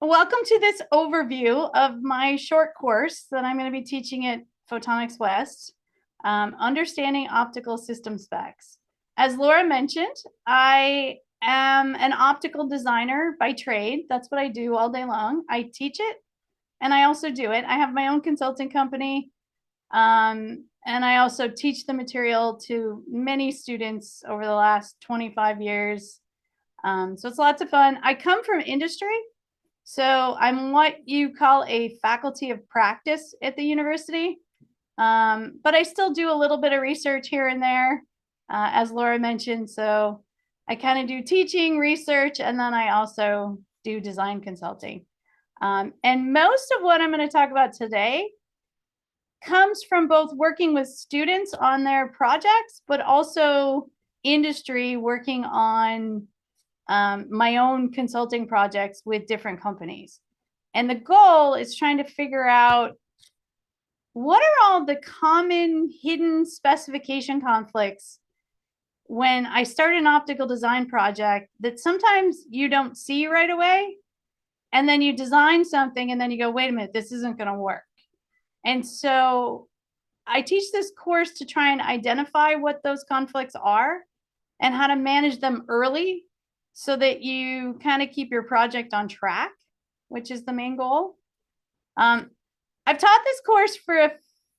Welcome to this overview of my short course that I'm going to be teaching at Photonics West, Understanding Optical System Specs. As Laura mentioned, I am an optical designer by trade. That's what I do all day long. I teach it and I also do it. I have my own consulting company, and I also teach the material to many students over the last 25 years. So it's lots of fun. I come from industry. So I'm what you call a faculty of practice at the university, but I still do a little bit of research here and there, as Laura mentioned. So I kind of do teaching, research, and then I also do design consulting. And most of what I'm going to talk about today comes from both working with students on their projects, but also industry working on my own consulting projects with different companies. And the goal is trying to figure out what are all the common hidden specification conflicts when I start an optical design project that sometimes you don't see right away. And then you design something and then you go, wait a minute, this isn't going to work. And so I teach this course to try and identify what those conflicts are and how to manage them early so that you kind of keep your project on track, which is the main goal. I've taught this course for a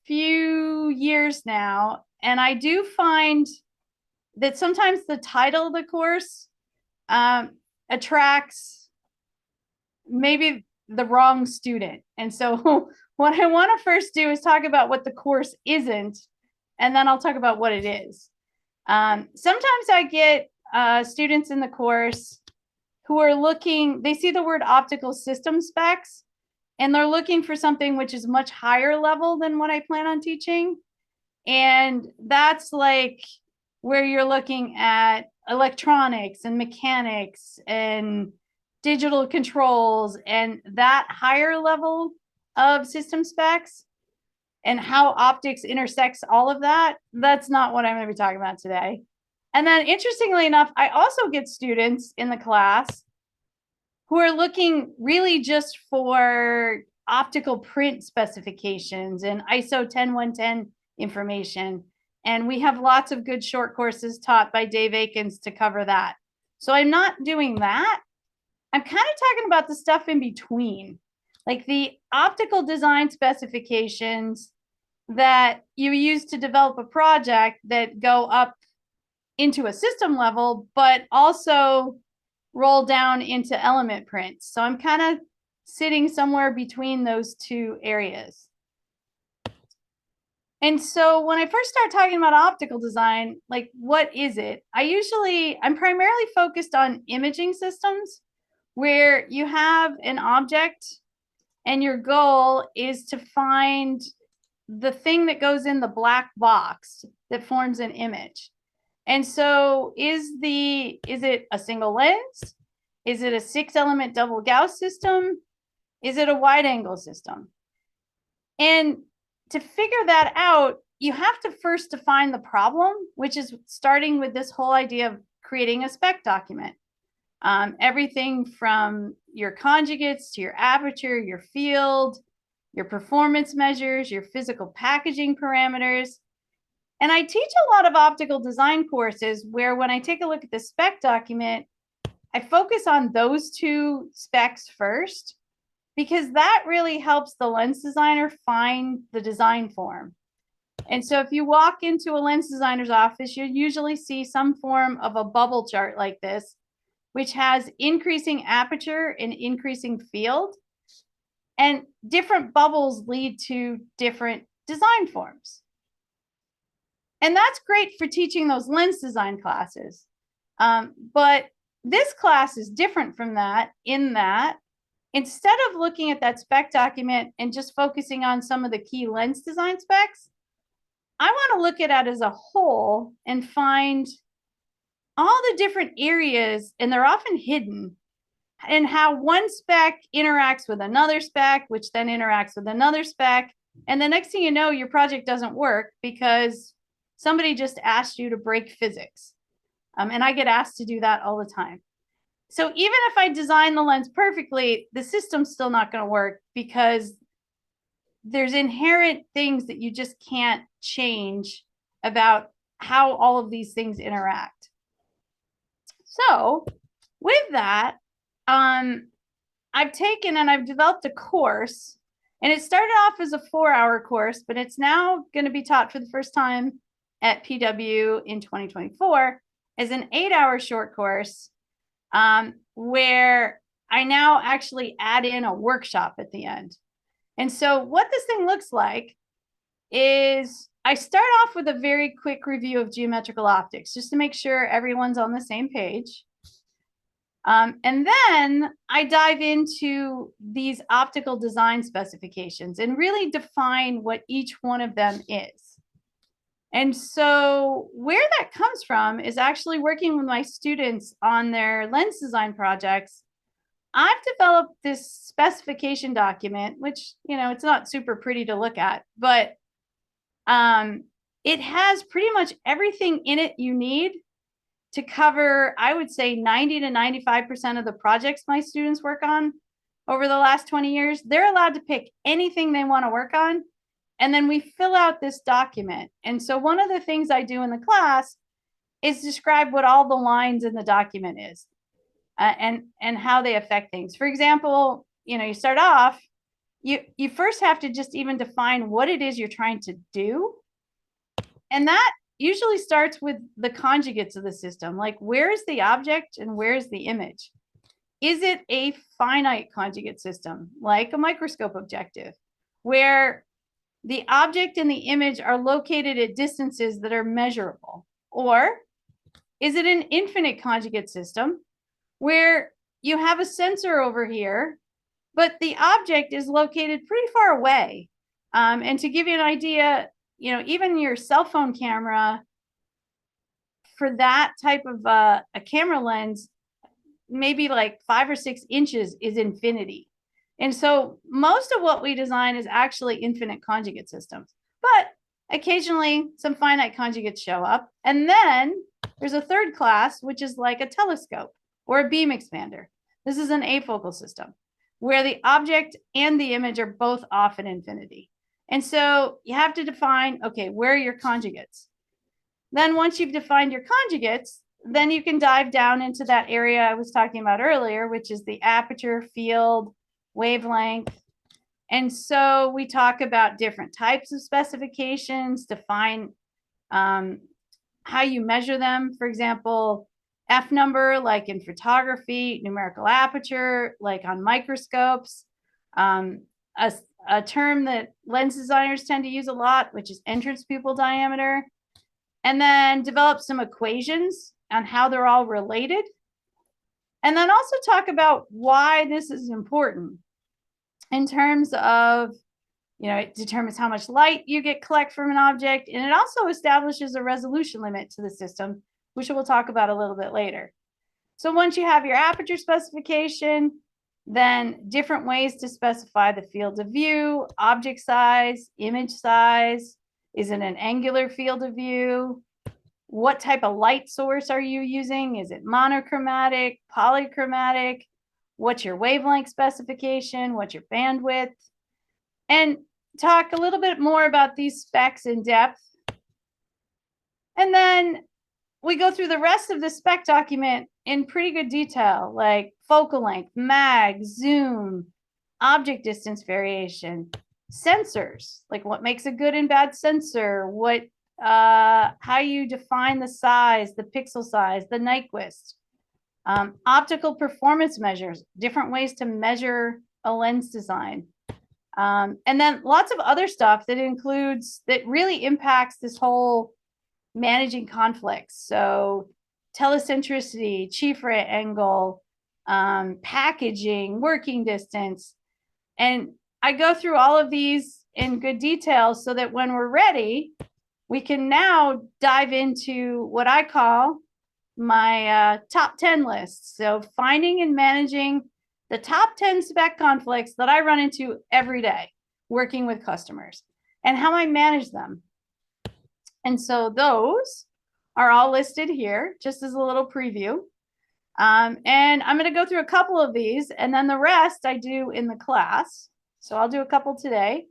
few years now, and I do find that sometimes the title of the course attracts maybe the wrong student. And so what I want to first do is talk about what the course isn't, and then I'll talk about what it is. Sometimes I get students in the course who are looking, they see the word optical system specs, and they're looking for something which is much higher level than what I plan on teaching. And that's like where you're looking at electronics and mechanics and digital controls and that higher level of system specs and how optics intersects all of that. That's not what I'm going to be talking about today. And then interestingly enough, I also get students in the class who are looking really just for optical print specifications and ISO 10110 information. And we have lots of good short courses taught by Dave Akins to cover that. So I'm not doing that. I'm kind of talking about the stuff in between, like the optical design specifications that you use to develop a project that go up into a system level, but also roll down into element prints. So I'm kind of sitting somewhere between those two areas. And so when I first start talking about optical design, like what is it? I'm primarily focused on imaging systems where you have an object and your goal is to find the thing that goes in the black box that forms an image. And so is it a single lens? Is it a 6-element double Gauss system? Is it a wide angle system? And to figure that out, you have to first define the problem, which is starting with this whole idea of creating a spec document. Everything from your conjugates to your aperture, your field, your performance measures, your physical packaging parameters. And I teach a lot of optical design courses where when I take a look at the spec document, I focus on those two specs first, because that really helps the lens designer find the design form. And so if you walk into a lens designer's office, you'll usually see some form of a bubble chart like this, which has increasing aperture and increasing field. And different bubbles lead to different design forms. And that's great for teaching those lens design classes. But this class is different from that in that instead of looking at that spec document and just focusing on some of the key lens design specs, I want to look at it as a whole and find all the different areas, and they're often hidden, and how one spec interacts with another spec, which then interacts with another spec. And the next thing you know, your project doesn't work because somebody just asked you to break physics. And I get asked to do that all the time. So even if I design the lens perfectly, the system's still not going to work because there's inherent things that you just can't change about how all of these things interact. So with that, I've taken and I've developed a course, and it started off as a 4-hour course, but it's now going to be taught for the first time at PW in 2024 as an 8-hour short course, where I now actually add in a workshop at the end. And so what this thing looks like is I start off with a very quick review of geometrical optics, just to make sure everyone's on the same page. And then I dive into these optical design specifications and really define what each one of them is. And so where that comes from is actually working with my students on their lens design projects. I've developed this specification document, which, you know, it's not super pretty to look at, but it has pretty much everything in it you need to cover, I would say, 90 to 95% of the projects my students work on over the last 20 years. They're allowed to pick anything they want to work on, and then we fill out this document. And so one of the things I do in the class is describe what all the lines in the document is, and how they affect things. For example, you know, you start off, you first have to just even define what it is you're trying to do. And that usually starts with the conjugates of the system, like where's the object and where's the image? Is it a finite conjugate system, like a microscope objective, where the object and the image are located at distances that are measurable? Or is it an infinite conjugate system, where you have a sensor over here, but the object is located pretty far away? And to give you an idea, you know, even your cell phone camera, for that type of a camera lens, maybe like 5 or 6 inches is infinity. And so most of what we design is actually infinite conjugate systems, but occasionally some finite conjugates show up. And then there's a third class, which is like a telescope or a beam expander. This is an afocal system where the object and the image are both off in infinity. And so you have to define, okay, where are your conjugates? Then once you've defined your conjugates, then you can dive down into that area I was talking about earlier, which is the aperture, field, wavelength. And so we talk about different types of specifications, define how you measure them. For example, F number, like in photography, numerical aperture, like on microscopes. A term that lens designers tend to use a lot, which is entrance pupil diameter. And then develop some equations on how they're all related. And then also talk about why this is important in terms of, you know, it determines how much light you collect from an object, and it also establishes a resolution limit to the system, which we'll talk about a little bit later. So once you have your aperture specification, then different ways to specify the field of view, object size, image size. Is it an angular field of view? What type of light source are you using? Is it monochromatic, polychromatic? What's your wavelength specification? What's your bandwidth? And talk a little bit more about these specs in depth. And then we go through the rest of the spec document in pretty good detail, like focal length, mag, zoom, object distance variation, sensors, like what makes a good and bad sensor, how you define the size, the pixel size, the Nyquist, optical performance measures, different ways to measure a lens design. And then lots of other stuff that really impacts this whole managing conflicts. So telecentricity, chief rate angle, packaging, working distance. And I go through all of these in good detail so that when we're ready, we can now dive into what I call my top 10 list. So finding and managing the top 10 spec conflicts that I run into every day working with customers and how I manage them. And so those are all listed here, just as a little preview. And I'm going to go through a couple of these, and then the rest I do in the class. So I'll do a couple today.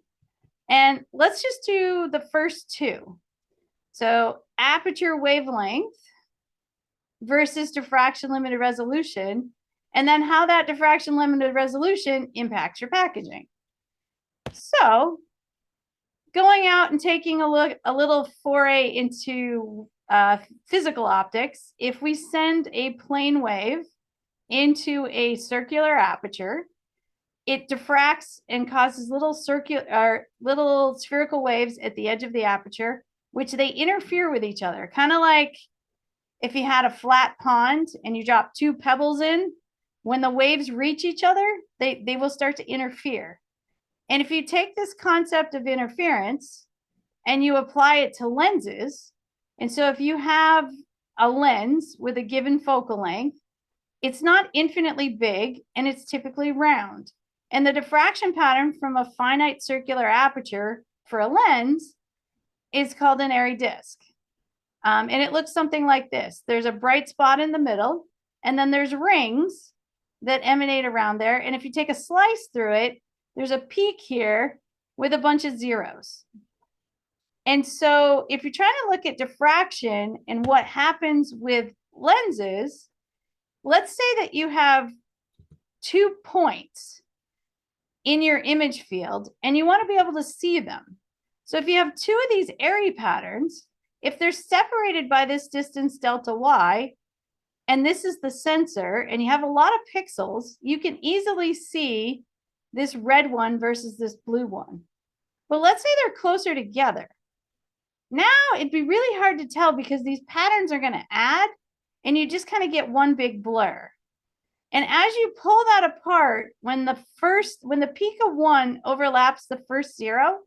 And let's just do the first two. So aperture wavelength versus diffraction limited resolution, and then how that diffraction limited resolution impacts your packaging. So going out and taking a little foray into physical optics, if we send a plane wave into a circular aperture, it diffracts and causes little spherical waves at the edge of the aperture, which they interfere with each other. Kind of like if you had a flat pond and you drop two pebbles in, when the waves reach each other, they will start to interfere. And if you take this concept of interference and you apply it to lenses, and so if you have a lens with a given focal length, it's not infinitely big and it's typically round. And the diffraction pattern from a finite circular aperture for a lens is called an airy disk. And it looks something like this. There's a bright spot in the middle, and then there's rings that emanate around there. And if you take a slice through it, there's a peak here with a bunch of zeros. And so if you're trying to look at diffraction and what happens with lenses, let's say that you have 2 points in your image field and you want to be able to see them. So if you have 2 of these airy patterns, if they're separated by this distance delta y, and this is the sensor, and you have a lot of pixels, you can easily see this red one versus this blue one. But let's say they're closer together. Now it'd be really hard to tell because these patterns are going to add, and you just kind of get one big blur. And as you pull that apart, when the peak of 1 overlaps the first 0,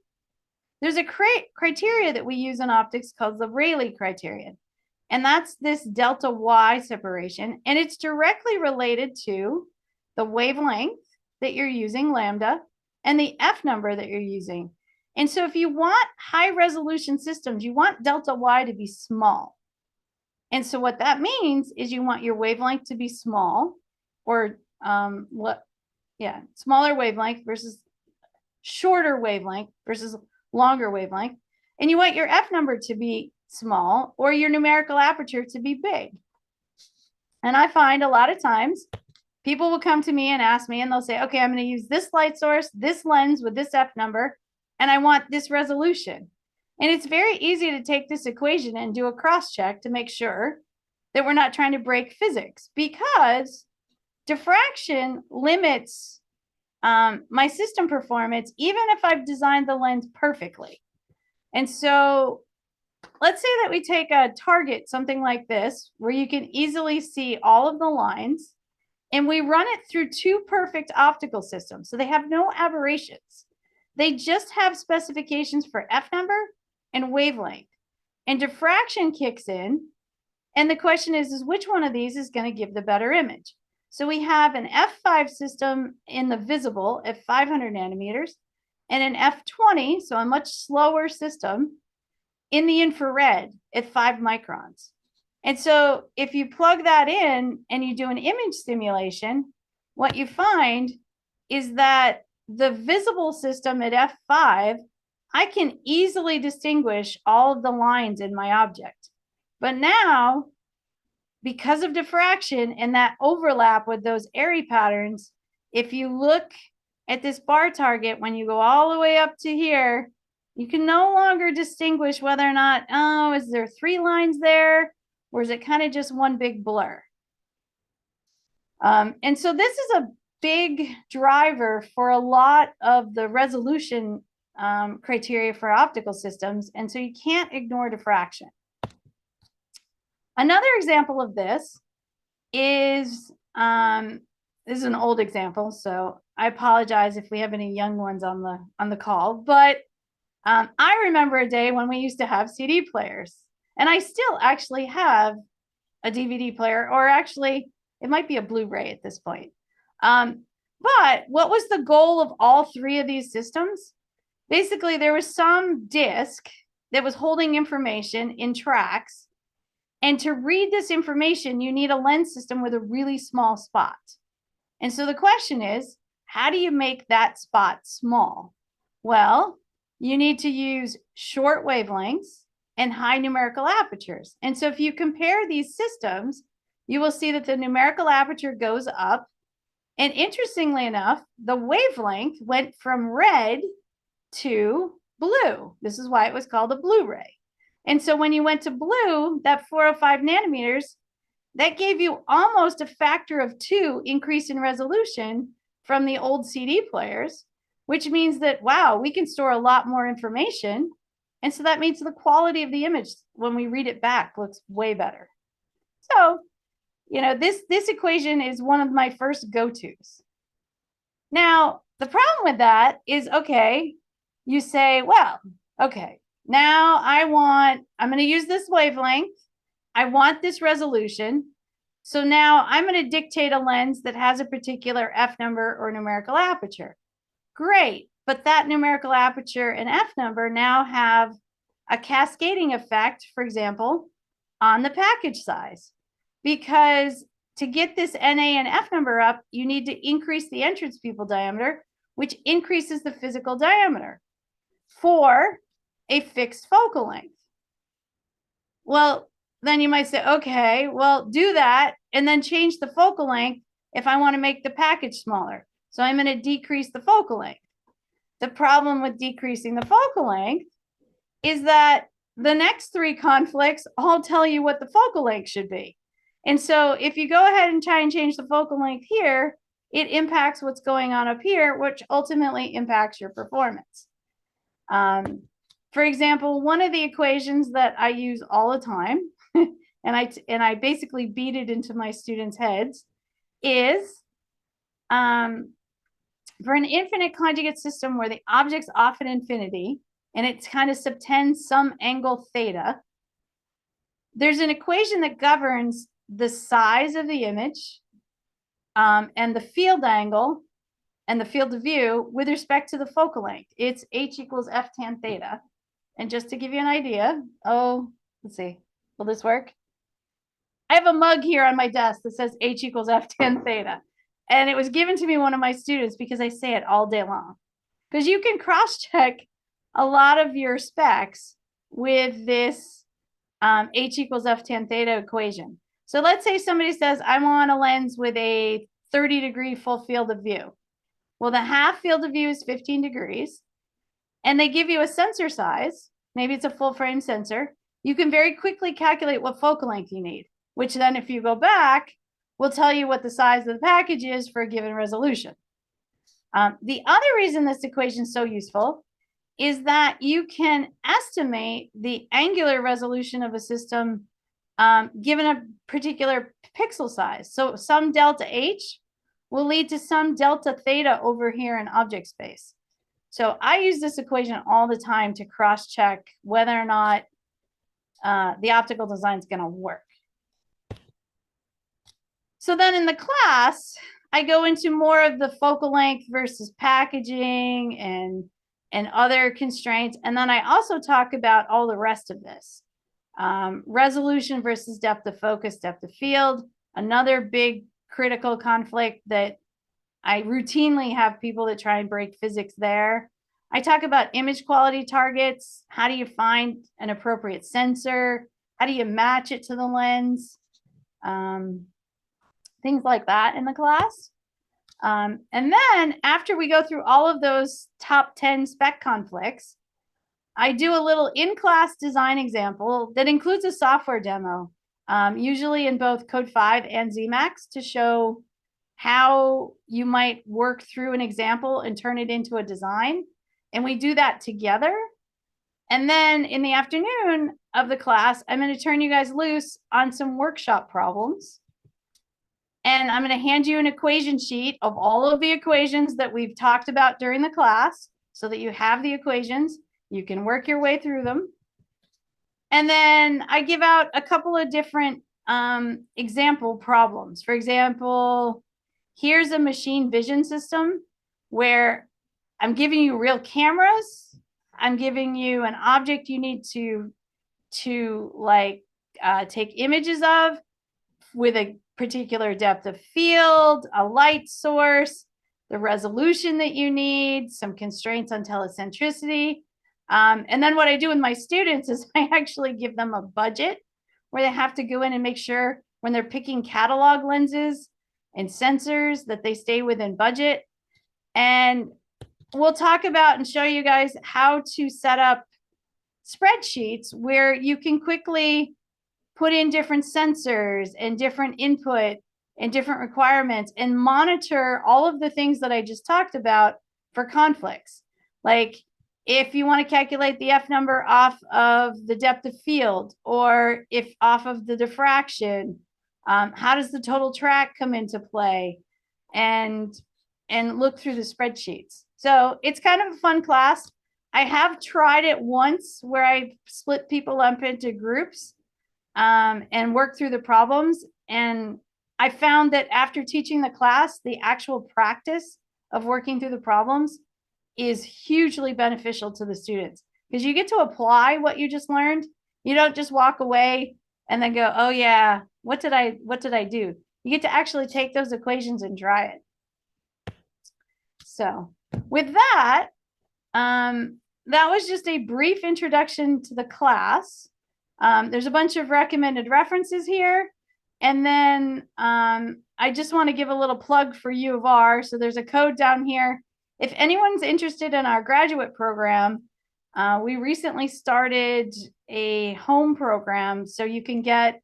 there's a criteria that we use in optics called the Rayleigh criterion. And that's this delta y separation. And it's directly related to the wavelength that you're using, lambda, and the F number that you're using. And so if you want high resolution systems, you want delta y to be small. And so what that means is you want your wavelength to be small, or smaller wavelength versus shorter wavelength versus longer wavelength. And you want your F number to be small or your numerical aperture to be big. And I find a lot of times people will come to me and ask me, and they'll say, okay, I'm going to use this light source, this lens with this F number, and I want this resolution. And it's very easy to take this equation and do a cross check to make sure that we're not trying to break physics, because diffraction limits my system performance, even if I've designed the lens perfectly. And so let's say that we take a target, something like this, where you can easily see all of the lines, and we run it through 2 perfect optical systems. So they have no aberrations. They just have specifications for F number and wavelength. And diffraction kicks in, and the question is which one of these is going to give the better image? So we have an F5 system in the visible at 500 nanometers, and an F20, so a much slower system, in the infrared at 5 microns. And so if you plug that in and you do an image simulation, what you find is that the visible system at F5, I can easily distinguish all of the lines in my object. But now, because of diffraction and that overlap with those airy patterns, if you look at this bar target, when you go all the way up to here, you can no longer distinguish whether or not, oh, is there 3 lines there, or is it kind of just one big blur? And so this is a big driver for a lot of the resolution criteria for optical systems. And so you can't ignore diffraction. Another example of this is an old example, so I apologize if we have any young ones on the call, but I remember a day when we used to have CD players, and I still actually have a DVD player, or actually it might be a Blu-ray at this point. But what was the goal of all 3 of these systems? Basically, there was some disk that was holding information in tracks, And to read this information, you need a lens system with a really small spot. And so the question is, how do you make that spot small? Well, you need to use short wavelengths and high numerical apertures. And so if you compare these systems, you will see that the numerical aperture goes up. And interestingly enough, the wavelength went from red to blue. This is why it was called a blue ray. And so when you went to blue, that 405 nanometers, that gave you almost a factor of 2 increase in resolution from the old CD players, which means that, wow, we can store a lot more information. And so that means the quality of the image when we read it back looks way better. So, you know, this equation is one of my first go-tos. Now, the problem with that is, okay, you say, well, okay, now I'm going to use this wavelength. I want this resolution. So now I'm going to dictate a lens that has a particular F number or numerical aperture. Great, but that numerical aperture and F number now have a cascading effect, for example, on the package size. Because to get this NA and F number up, you need to increase the entrance pupil diameter, which increases the physical diameter for a fixed focal length. Well, then you might say, okay, well, do that and then change the focal length if I want to make the package smaller. So I'm going to decrease the focal length. The problem with decreasing the focal length is that the next 3 conflicts all tell you what the focal length should be. And so if you go ahead and try and change the focal length here, it impacts what's going on up here, which ultimately impacts your performance. For example, one of the equations that I use all the time, and I basically beat it into my students' heads, is for an infinite conjugate system where the object's off at infinity and it kind of subtends some angle theta, there's an equation that governs the size of the image and the field angle and the field of view with respect to the focal length. It's h equals f tan theta. And just to give you an idea, let's see, will this work? I have a mug here on my desk that says h equals f tan theta. And it was given to me one of my students because I say it all day long. Because you can cross-check a lot of your specs with this h equals f tan theta equation. So let's say somebody says, I want a lens with a 30-degree full field of view. Well, the half field of view is 15 degrees. And they give you a sensor size. Maybe it's a full frame sensor. You can very quickly calculate what focal length you need, which then if you go back, will tell you what the size of the package is for a given resolution. The other reason this equation is so useful is that you can estimate the angular resolution of a system given a particular pixel size. So some delta H will lead to some delta theta over here in object space. So I use this equation all the time to cross-check whether or not the optical design is going to work. So then in the class, I go into more of the focal length versus packaging and other constraints. And then I also talk about all the rest of this. Resolution versus depth of focus, depth of field, another big critical conflict that I routinely have people that try and break physics there. I talk about image quality targets. How do you find an appropriate sensor? How do you match it to the lens? Things like that in the class. And then after we go through all of those top 10 spec conflicts, I do a little in-class design example that includes a software demo, usually in both CODE V and Zemax, to show how you might work through an example and turn it into a design. And we do that together. And then in the afternoon of the class, I'm going to turn you guys loose on some workshop problems. And I'm going to hand you an equation sheet of all of the equations that we've talked about during the class so that you have the equations. You can work your way through them. And then I give out a couple of different example problems. For example, here's a machine vision system where I'm giving you real cameras. I'm giving you an object you need to like take images of with a particular depth of field, a light source, the resolution that you need, some constraints on telecentricity. And then what I do with my students is I actually give them a budget where they have to go in and make sure when they're picking catalog lenses and sensors that they stay within budget. And we'll talk about and show you guys how to set up spreadsheets where you can quickly put in different sensors and different input and different requirements and monitor all of the things that I just talked about for conflicts. Like if you want to calculate the F number off of the depth of field, or if off of the diffraction, how does the total track come into play? And look through the spreadsheets. So it's kind of a fun class. I have tried it once where I split people up into groups and work through the problems. And I found that after teaching the class, the actual practice of working through the problems is hugely beneficial to the students because you get to apply what you just learned. You don't just walk away and then go, oh yeah, what did I do? You get to actually take those equations and try it. So with that, that was just a brief introduction to the class. There's a bunch of recommended references here. And then I just want to give a little plug for U of R. So there's a code down here. If anyone's interested in our graduate program, we recently started a home program so you can get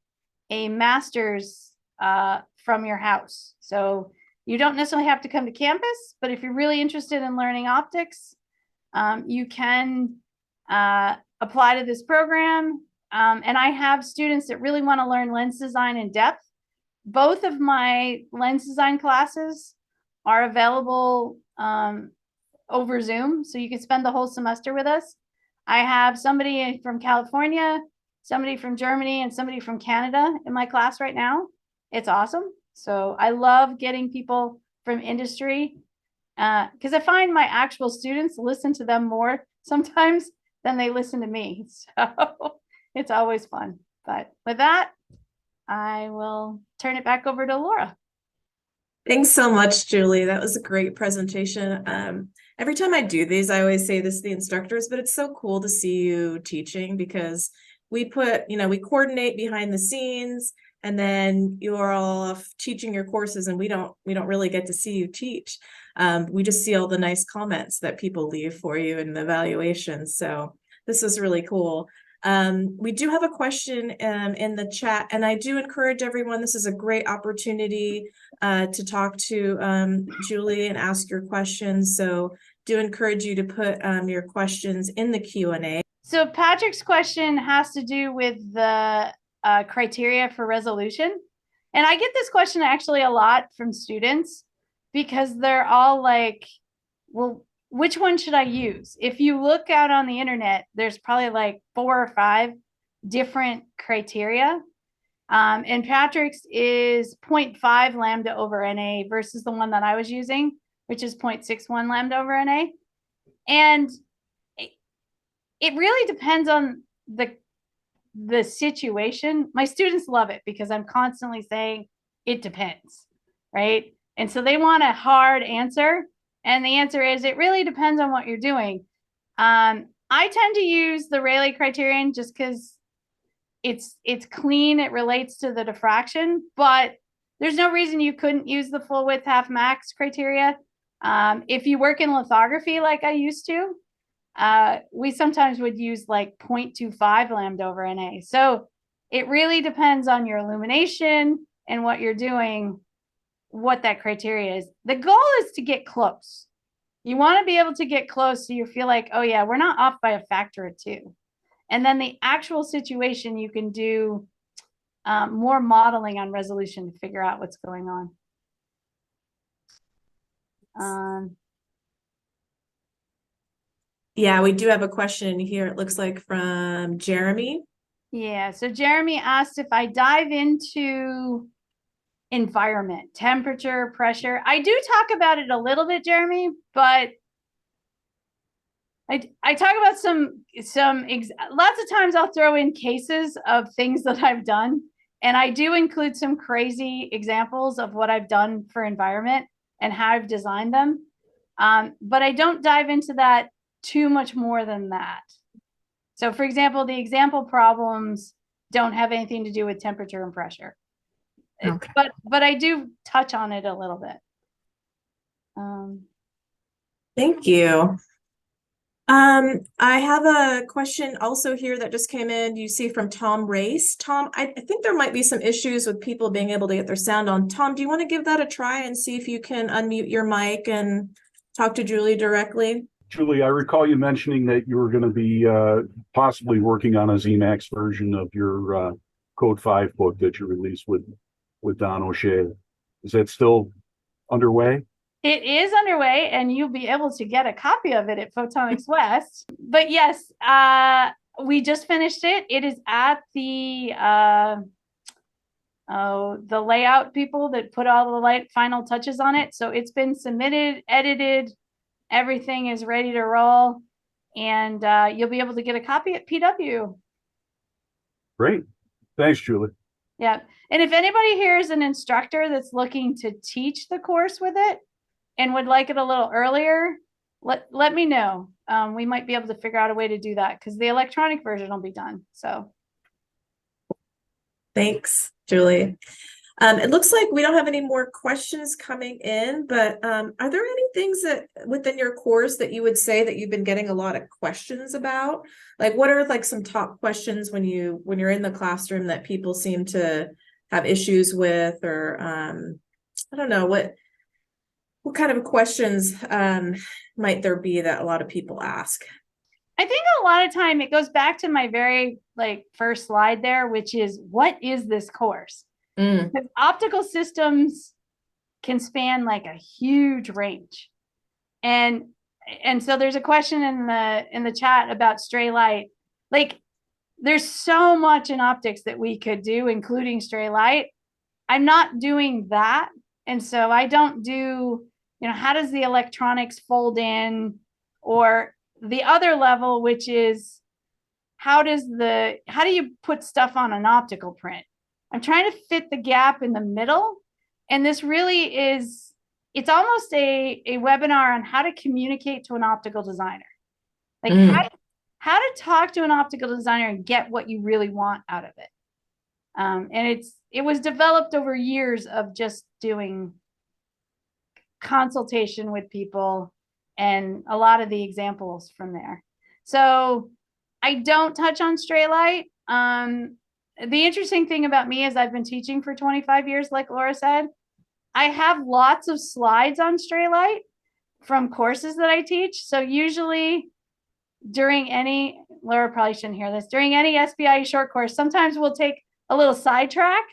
a master's from your house. So you don't necessarily have to come to campus, but if you're really interested in learning optics, you can apply to this program. And I have students that really want to learn lens design in depth. Both of my lens design classes are available over Zoom, so you can spend the whole semester with us. I have somebody from California, somebody from Germany, and somebody from Canada in my class right now. It's awesome. So I love getting people from industry because I find my actual students listen to them more sometimes than they listen to me. So it's always fun. But with that, I will turn it back over to Laura. Thanks so much, Julie. That was a great presentation. Every time I do these, I always say this to the instructors, but it's so cool to see you teaching because we coordinate behind the scenes, and then you're all off teaching your courses, and we don't really get to see you teach. We just see all the nice comments that people leave for you in the evaluations. So this is really cool. We do have a question in the chat, and I do encourage everyone, this is a great opportunity to talk to Julie and ask your questions. So do encourage you to put your questions in the Q&A. So Patrick's question has to do with the criteria for resolution. And I get this question actually a lot from students because they're all like, well, which one should I use? If you look out on the internet, there's probably like 4 or 5 different criteria. And Patrick's is 0.5 lambda over NA versus the one that I was using, which is 0.61 lambda over NA. And it really depends on the situation. My students love it because I'm constantly saying it depends, right? And so they want a hard answer. And the answer is it really depends on what you're doing. I tend to use the Rayleigh criterion just because it's clean. It relates to the diffraction, but there's no reason you couldn't use the full width half max criteria. If you work in lithography like I used to, we sometimes would use like 0.25 lambda over NA. So it really depends on your illumination and what you're doing, what that criteria is. The goal is to get close. You want to be able to get close so you feel like, oh yeah, we're not off by a factor of 2. And then the actual situation, you can do more modeling on resolution to figure out what's going on. Yeah, we do have a question here. It looks like from Jeremy. Yeah, so Jeremy asked if I dive into environment, temperature, pressure. I do talk about it a little bit, Jeremy, but I talk about lots of times I'll throw in cases of things that I've done, and I do include some crazy examples of what I've done for environment and how I've designed them. But I don't dive into that too much more than that. So for example, the example problems don't have anything to do with temperature and pressure. Okay. But I do touch on it a little bit. Thank you. I have a question also here that just came in. You see from Tom Race. Tom, I think there might be some issues with people being able to get their sound on. Tom, do you want to give that a try and see if you can unmute your mic and talk to Julie directly? Julie, I recall you mentioning that you were going to be possibly working on a Zemax version of your Code 5 book that you released with Don O'Shea. Is that still underway? It is underway, and you'll be able to get a copy of it at Photonics West. But yes, we just finished it. It is at the layout people that put all the final touches on it. So it's been submitted, edited, everything is ready to roll, and you'll be able to get a copy at PW. Great. Thanks, Julie. Yeah. And if anybody here is an instructor that's looking to teach the course with it and would like it a little earlier, let me know. We might be able to figure out a way to do that because the electronic version will be done. So thanks, Julie. It looks like we don't have any more questions coming in, but are there any things that within your course that you would say that you've been getting a lot of questions about? Like, what are like some top questions when you're in the classroom that people seem to have issues with, or I don't know, what kind of questions might there be that a lot of people ask? I think a lot of time it goes back to my very first slide there, which is, what is this course? Because optical systems can span like a huge range. And so there's a question in the chat about stray light. Like, there's so much in optics that we could do, including stray light. I'm not doing that. And so I don't do, how does the electronics fold in, or the other level, which is how do you put stuff on an optical print? I'm trying to fit the gap in the middle. And this really is, it's almost a webinar on how to communicate to an optical designer. Like how to talk to an optical designer and get what you really want out of it. And it was developed over years of just doing consultation with people and a lot of the examples from there. So I don't touch on stray light. The interesting thing about me is I've been teaching for 25 years, like Laura said. I have lots of slides on stray light from courses that I teach. So usually Laura probably shouldn't hear this, during any SPIE short course, sometimes we'll take a little sidetrack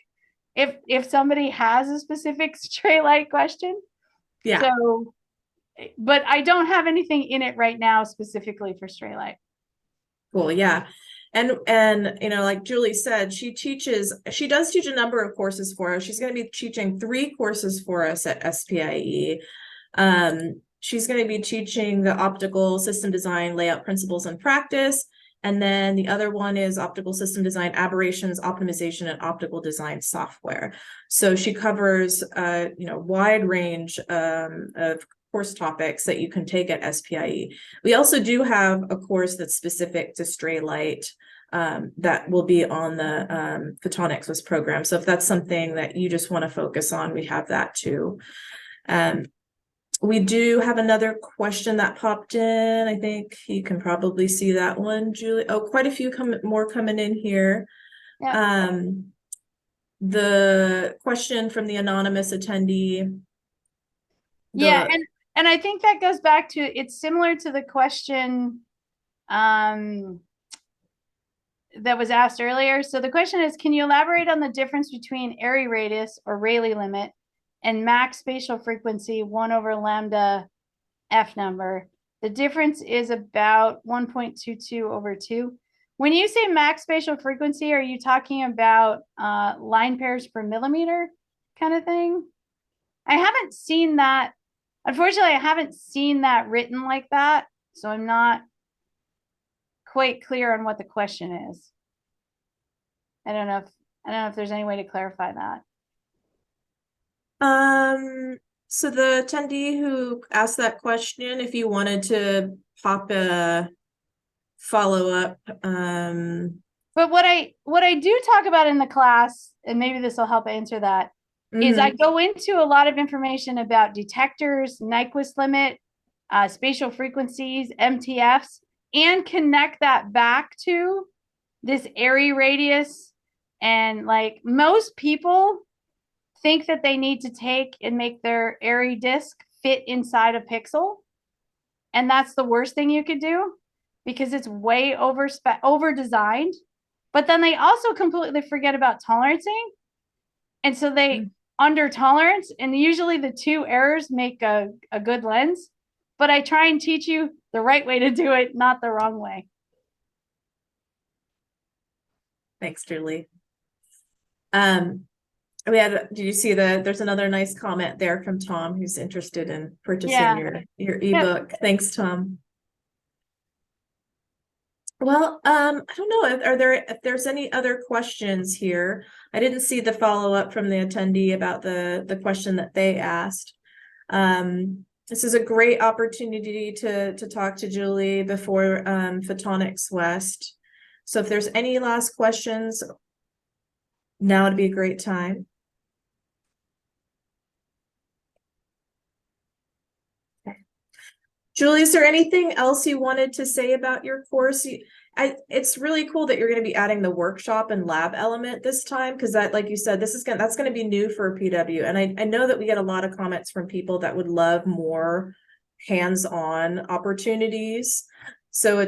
if somebody has a specific stray light question. Yeah. So, but I don't have anything in it right now specifically for stray light. Cool. Yeah. And like Julie said, she does teach a number of courses for us. She's going to be teaching 3 courses for us at SPIE. She's going to be teaching the optical system design, layout principles and practice. And then the other one is optical system design, aberrations, optimization, and optical design software. So she covers wide range of course topics that you can take at SPIE. We also do have a course that's specific to stray light that will be on the Photonics West program. So if that's something that you just want to focus on, we have that too. We do have another question that popped in. I think you can probably see that one, Julie. Oh, quite a few more coming in here. Yeah. The question from the anonymous attendee. Yeah, and I think that goes back to, it's similar to the question that was asked earlier. So the question is, can you elaborate on the difference between Airy radius or Rayleigh limit and max spatial frequency 1 over lambda F number? The difference is about 1.22 over 2. When you say max spatial frequency, are you talking about line pairs per millimeter kind of thing? I haven't seen that. Unfortunately, I haven't seen that written like that. So I'm not quite clear on what the question is. I don't know if there's any way to clarify that. So the attendee who asked that question, if you wanted to pop a follow-up, But what I do talk about in the class, and maybe this will help answer that, is I go into a lot of information about detectors, Nyquist limit, spatial frequencies, MTFs, and connect that back to this area radius. And like most people think that they need to take and make their area disk fit inside a pixel. And that's the worst thing you could do because it's way over designed. But then they also completely forget about tolerancing. And so they under tolerance, and usually the two errors make a good lens. But I try and teach you the right way to do it, not the wrong way. Thanks, Julie. Did you see there's another nice comment there from Tom who's interested in purchasing your ebook. Thanks, Tom. Well, I don't know if there's any other questions here. I didn't see the follow-up from the attendee about the question that they asked. This is a great opportunity to talk to Julie before Photonics West. So if there's any last questions, now would be a great time. Julie, is there anything else you wanted to say about your course? It's really cool that you're going to be adding the workshop and lab element this time, because that, like you said, that's going to be new for PW. And I know that we get a lot of comments from people that would love more hands-on opportunities. So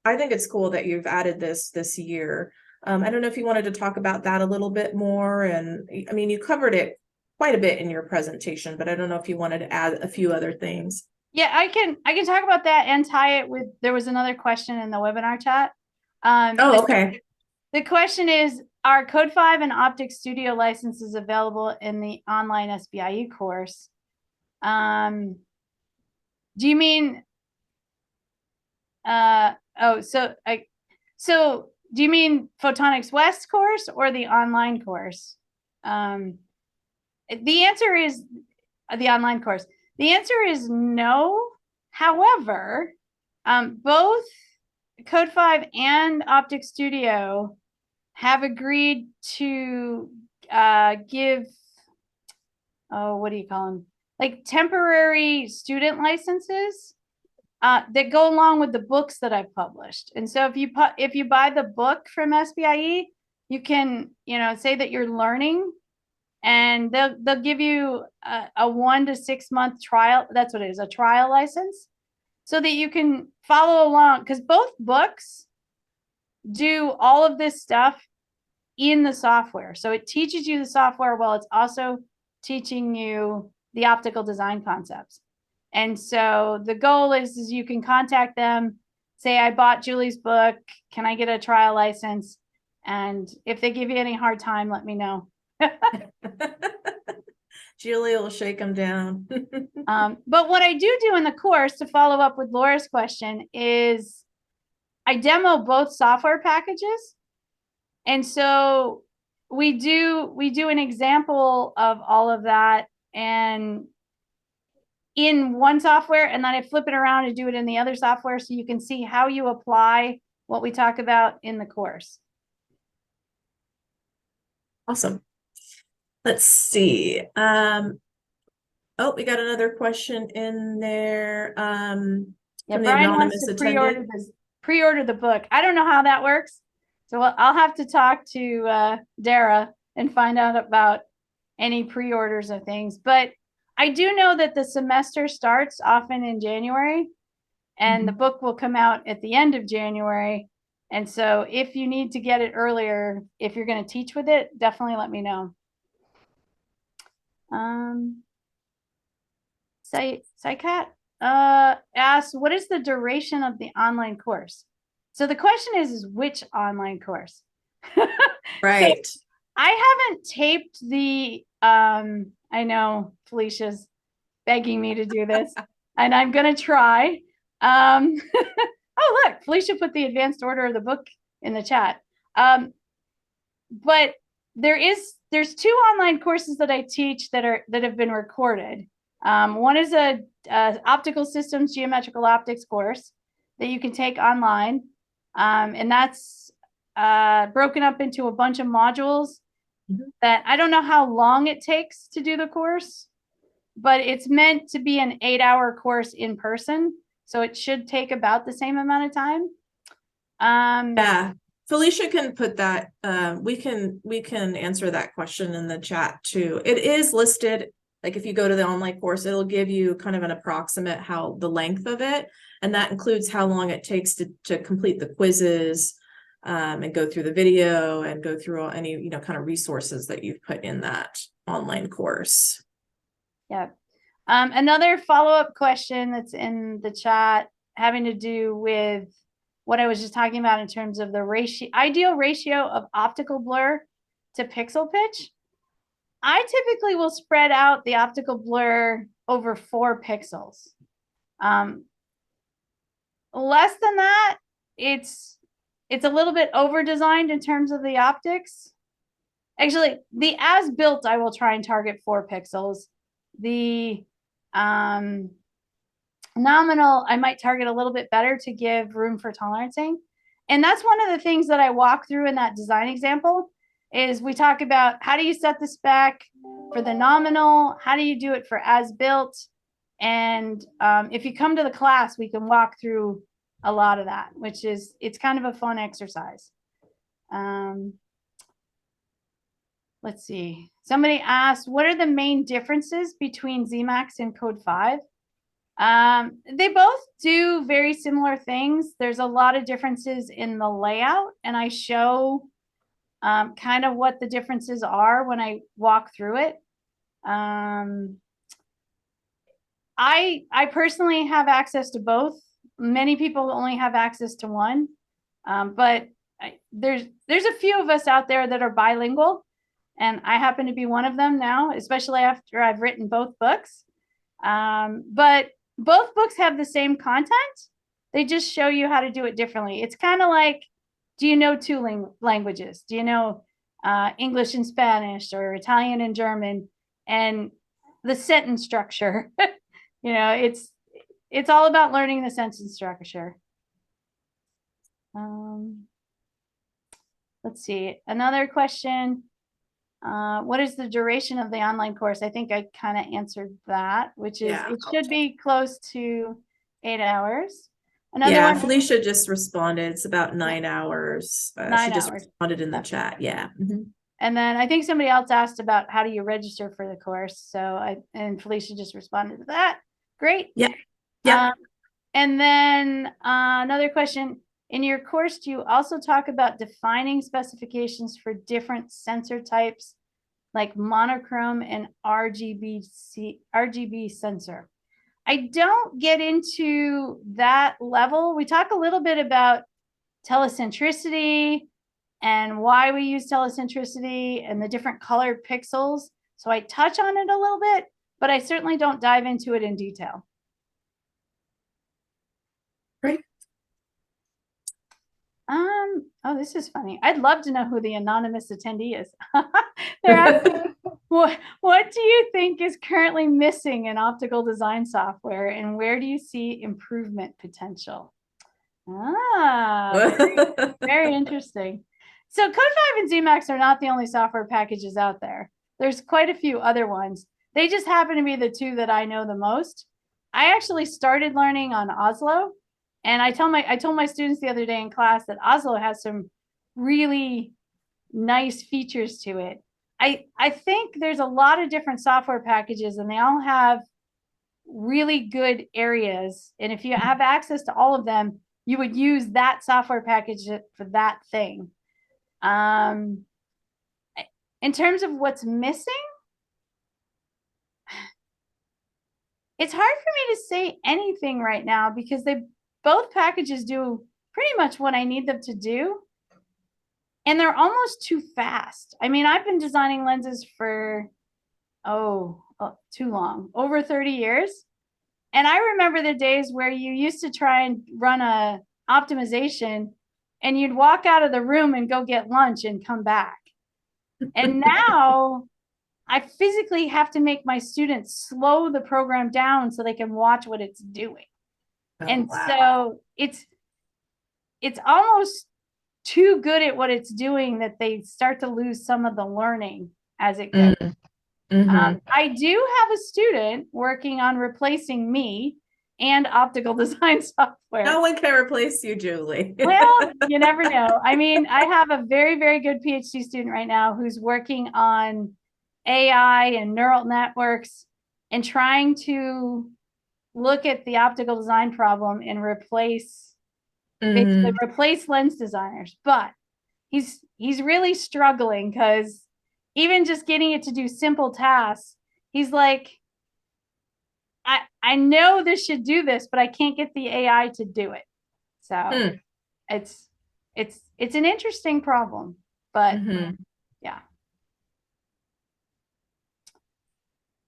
I think it's cool that you've added this year. I don't know if you wanted to talk about that a little bit more. And I mean, you covered it quite a bit in your presentation, but I don't know if you wanted to add a few other things. Yeah, I can talk about that and tie it with, there was another question in the webinar chat. Okay. The question is, are Code 5 and Optic Studio licenses available in the online SBIE course? Do you mean, so do you mean Photonics West course or the online course? The answer is the online course. The answer is no. However, both Code 5 and Optic Studio have agreed to give, what do you call them? Like temporary student licenses that go along with the books that I've published. And so if you buy the book from SBIE, you can, say that you're learning. And they'll give you a 1 to 6 month trial. That's what it is, a trial license, so that you can follow along. Because both books do all of this stuff in the software. So it teaches you the software while it's also teaching you the optical design concepts. And so the goal is you can contact them, say, I bought Julie's book. Can I get a trial license? And if they give you any hard time, let me know. Julie will shake them down. But what I do in the course, to follow up with Laura's question, is I demo both software packages. And so we do an example of all of that and in one software, and then I flip it around and do it in the other software, so you can see how you apply what we talk about in the course. Awesome. Let's see. Oh, we got another question in there. Yeah, from the Brian anonymous wants to attendee. pre-order the book. I don't know how that works, so I'll have to talk to Dara and find out about any pre-orders of things. But I do know that the semester starts often in January, and the book will come out at the end of January. And so if you need to get it earlier, if you're going to teach with it, definitely let me know. Psycat asks, what is the duration of the online course? So the question is which online course? Right. So I haven't taped the, I know Felicia's begging me to do this, and I'm going to try. Oh, look, Felicia put the advanced order of the book in the chat. But there's two online courses that I teach that have been recorded. One is a optical systems geometrical optics course that you can take online, and that's broken up into a bunch of modules that I don't know how long it takes to do the course, but it's meant to be an 8-hour course in person, so it should take about the same amount of time. Yeah, Felicia can put that, we can answer that question in the chat too. It is listed, like if you go to the online course, it'll give you kind of an approximate how the length of it, and that includes how long it takes to complete the quizzes, and go through the video and go through all any, you know, kind of resources that you've put in that online course. Yeah. Another follow-up question that's in the chat having to do with what I was just talking about in terms of the ideal ratio of optical blur to pixel pitch. I typically will spread out the optical blur over 4 pixels. Less than that, it's a little bit over designed in terms of the optics. Actually, the as built, I will try and target 4 pixels. The nominal, I might target a little bit better to give room for tolerancing. And that's one of the things that I walk through in that design example is we talk about how do you set the spec for the nominal, how do you do it for as built, and if you come to the class, we can walk through a lot of that, which is, it's kind of a fun exercise. Let's see. Somebody asked, what are the main differences between Zemax and CODE V? They both do very similar things. There's a lot of differences in the layout, and I show kind of what the differences are when I walk through it. I personally have access to both. Many people only have access to one, but there's a few of us out there that are bilingual, and I happen to be one of them now, especially after I've written both books. But both books have the same content. They just show you how to do it differently. It's kind of like, do you know 2 languages? Do you know English and Spanish, or Italian and German, and the sentence structure? You know, it's all about learning the sentence structure. Let's see, another question. What is the duration of the online course? I think I kind of answered that, which is it should be close to 8 hours. Another one, Felicia just responded. It's about 9 hours. 9 she just hours. responded in the chat. Yeah. And then I think somebody else asked about how do you register for the course. So and Felicia just responded to that. Great. Yeah. And then another question. In your course, do you also talk about defining specifications for different sensor types like monochrome and RGB sensor? I don't get into that level. We talk a little bit about telecentricity and why we use telecentricity and the different colored pixels. So I touch on it a little bit, but I certainly don't dive into it in detail. Great. Oh, this is funny. I'd love to know who the anonymous attendee is. They're asking, what do you think is currently missing in optical design software, and where do you see improvement potential? Very interesting. So CODE V and Zemax are not the only software packages out there. There's quite a few other ones. They just happen to be the 2 that I know the most. I actually started learning on Oslo. And I told my students the other day in class that Oslo has some really nice features to it. I think there's a lot of different software packages, and they all have really good areas. And if you have access to all of them, you would use that software package for that thing. In terms of what's missing, it's hard for me to say anything right now because both packages do pretty much what I need them to do. And they're almost too fast. I mean, I've been designing lenses for, too long, over 30 years. And I remember the days where you used to try and run a optimization, and you'd walk out of the room and go get lunch and come back. And now I physically have to make my students slow the program down so they can watch what it's doing. Oh, And wow. so it's almost too good at what it's doing that they start to lose some of the learning as it goes. I do have a student working on replacing me and optical design software. No one can replace you, Julie. Well, you never know. I mean, I have a very, very good PhD student right now who's working on AI and neural networks and trying to look at the optical design problem and basically replace lens designers. But he's really struggling because even just getting it to do simple tasks, he's like, I know this should do this, but I can't get the AI to do it. So it's an interesting problem, but yeah.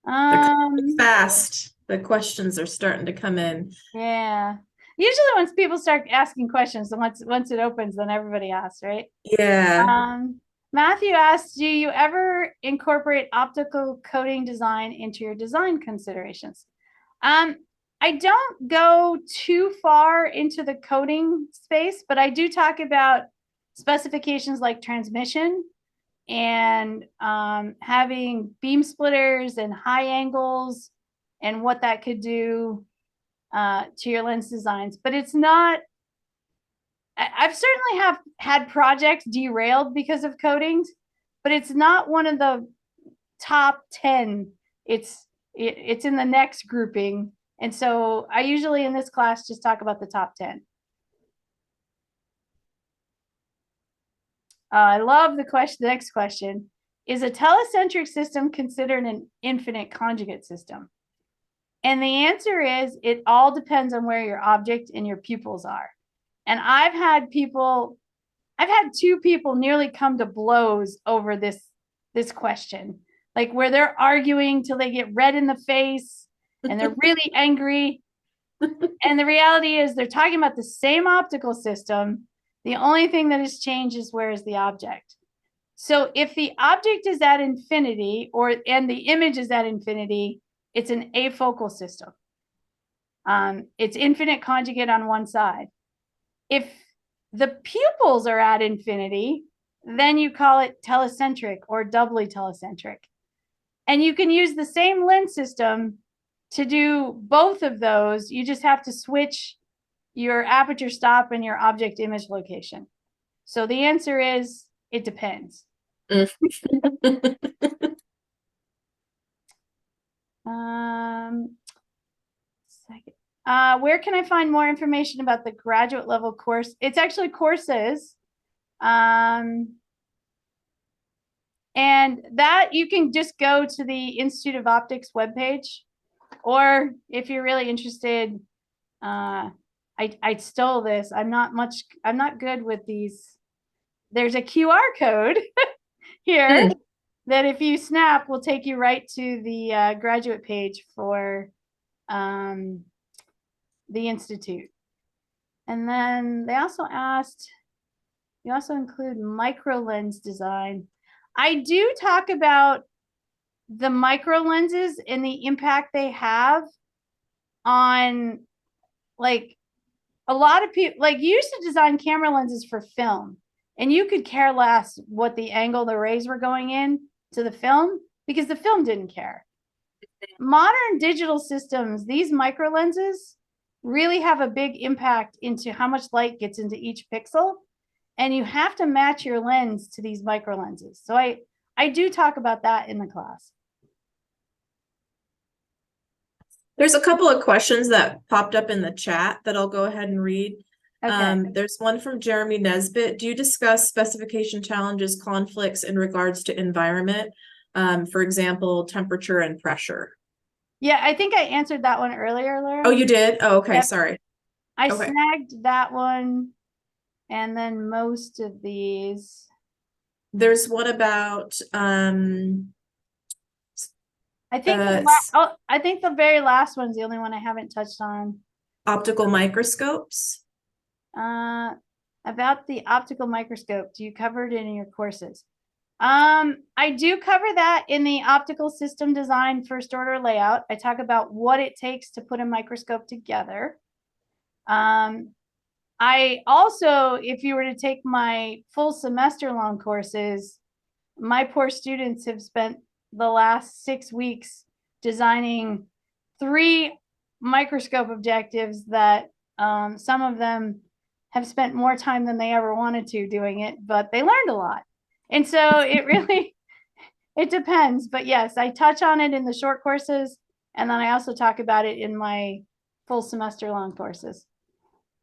They're coming fast. The questions are starting to come in. Yeah. Usually once people start asking questions, and once it opens, then everybody asks, right? Yeah. Matthew asks, do you ever incorporate optical coding design into your design considerations? I don't go too far into the coding space, but I do talk about specifications like transmission and having beam splitters and high angles and what that could do to your lens designs. But it's not, I've certainly have had projects derailed because of codings, but it's not one of the top 10. It's in the next grouping. And so I usually in this class just talk about the top 10. I love the next question. Is a telecentric system considered an infinite conjugate system? And the answer is it all depends on where your object and your pupils are. And I've had two people nearly come to blows over this question, like where they're arguing till they get red in the face and they're really angry. And the reality is they're talking about the same optical system. The only thing that has changed is where is the object. So if the object is at infinity and the image is at infinity, it's an afocal system. It's infinite conjugate on one side. If the pupils are at infinity, then you call it telecentric or doubly telecentric. And you can use the same lens system to do both of those. You just have to switch your aperture stop and your object image location. So the answer is it depends. Where can I find more information about the graduate level course? It's actually courses. And that you can just go to the Institute of Optics webpage, or if you're really interested, I stole this. I'm not good with these. There's a QR code here that if you snap will take you right to the graduate page for the Institute. And then they also asked, you also include micro lens design. I do talk about the micro lenses and the impact they have on, like, a lot of people, like, you used to design camera lenses for film, and you could care less what the angle the rays were going in to the film because the film didn't care. Modern digital systems, these micro lenses really have a big impact into how much light gets into each pixel, and you have to match your lens to these micro lenses. So I do talk about that in the class. There's a couple of questions that popped up in the chat that I'll go ahead and read. Okay. There's one from Jeremy Nesbitt. Do you discuss specification challenges, conflicts in regards to environment? For example, temperature and pressure. Yeah, I think I answered that one earlier, Laura. Oh, you did? Oh, okay. Yep. Sorry. I snagged that one. And then most of these. There's one about I think the very last one's the only one I haven't touched on. Optical microscopes. About the optical microscope, do you cover it in your courses? I do cover that in the optical system design first order layout. I talk about what it takes to put a microscope together. I also, if you were to take my full semester long courses, my poor students have spent the last 6 weeks designing 3 microscope objectives that some of them have spent more time than they ever wanted to doing it, but they learned a lot. And so it really, it depends. But yes, I touch on it in the short courses, and then I also talk about it in my full semester long courses.